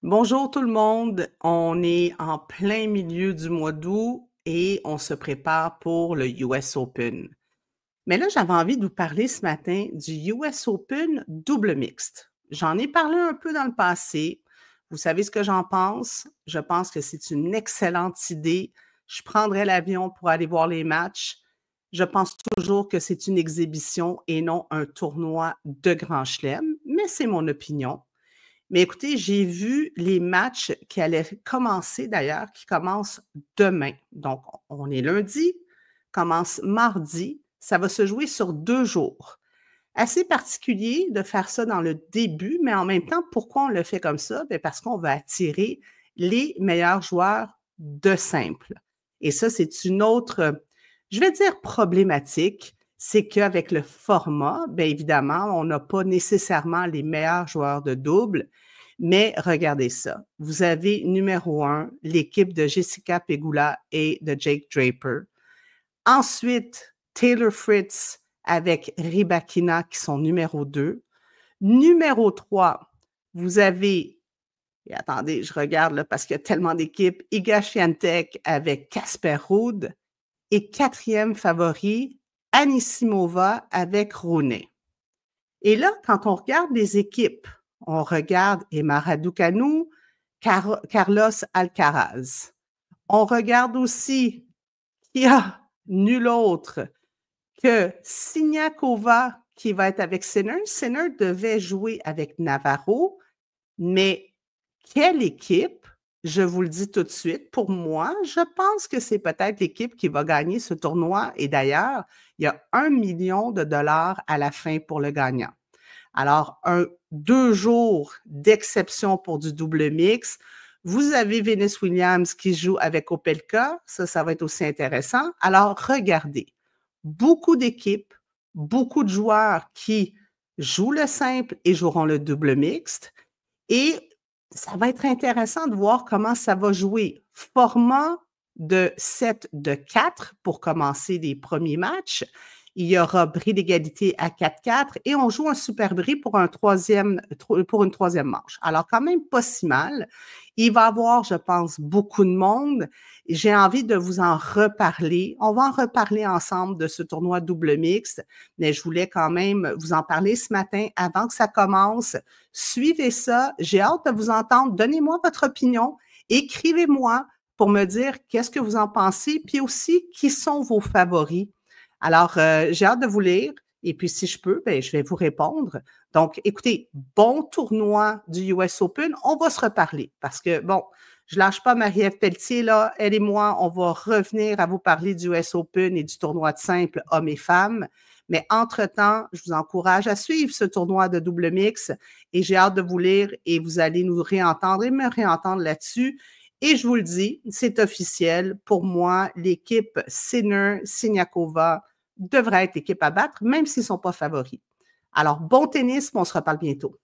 Bonjour tout le monde, on est en plein milieu du mois d'août et on se prépare pour le US Open. Mais là, j'avais envie de vous parler ce matin du US Open double mixte. J'en ai parlé un peu dans le passé. Vous savez ce que j'en pense? Je pense que c'est une excellente idée. Je prendrai l'avion pour aller voir les matchs. Je pense toujours que c'est une exhibition et non un tournoi de grand chelem, mais c'est mon opinion. Mais écoutez, j'ai vu les matchs qui allaient commencer d'ailleurs, qui commencent demain. Donc, on est lundi, commence mardi. Ça va se jouer sur 2 jours. Assez particulier de faire ça dans le début, mais en même temps, pourquoi on le fait comme ça? Bien, parce qu'on va attirer les meilleurs joueurs de simple. Et ça, c'est une autre, je vais dire problématique, c'est qu'avec le format, bien évidemment, on n'a pas nécessairement les meilleurs joueurs de double, mais regardez ça. Vous avez numéro 1, l'équipe de Jessica Pegula et de Jake Draper. Ensuite, Taylor Fritz avec Rybakina qui sont numéro 2. Numéro 3, vous avez, et attendez, je regarde là parce qu'il y a tellement d'équipes, Iga Swiatek avec Casper Ruud. Et quatrième favori, Anisimova avec Rune. Et là, quand on regarde les équipes, on regarde Emma Raducanu, Carlos Alcaraz. On regarde aussi qu'il y a nul autre que Siniakova qui va être avec Sinner. Sinner devait jouer avec Navarro, mais quelle équipe? Je vous le dis tout de suite, pour moi, je pense que c'est peut-être l'équipe qui va gagner ce tournoi. Et d'ailleurs, il y a 1 million de dollars à la fin pour le gagnant. Alors, 2 jours d'exception pour du double mix. Vous avez Venus Williams qui joue avec Opelka. Ça va être aussi intéressant. Alors, regardez, beaucoup d'équipes, beaucoup de joueurs qui jouent le simple et joueront le double mixte. Et ça va être intéressant de voir comment ça va jouer. Format de 7 de 4 pour commencer les premiers matchs. Il y aura bris d'égalité à 4-4 et on joue un super bris pour une troisième manche. Alors, quand même pas si mal. Il va y avoir, je pense, beaucoup de monde. J'ai envie de vous en reparler. On va en reparler ensemble de ce tournoi double mixte, mais je voulais quand même vous en parler ce matin avant que ça commence. Suivez ça. J'ai hâte de vous entendre. Donnez-moi votre opinion. Écrivez-moi pour me dire qu'est-ce que vous en pensez, puis aussi qui sont vos favoris. Alors, j'ai hâte de vous lire. Et puis, si je peux, ben, je vais vous répondre. Donc, écoutez, bon tournoi du US Open. On va se reparler parce que, bon, je lâche pas Marie-Ève Pelletier, là. Elle et moi, on va revenir à vous parler du US Open et du tournoi de simple hommes et femmes. Mais entre-temps, je vous encourage à suivre ce tournoi de double mix et j'ai hâte de vous lire et vous allez nous réentendre et me réentendre là-dessus. Et je vous le dis, c'est officiel. Pour moi, l'équipe Sinner, Siniakova devrait être l'équipe à battre, même s'ils ne sont pas favoris. Alors, bon tennis, on se reparle bientôt.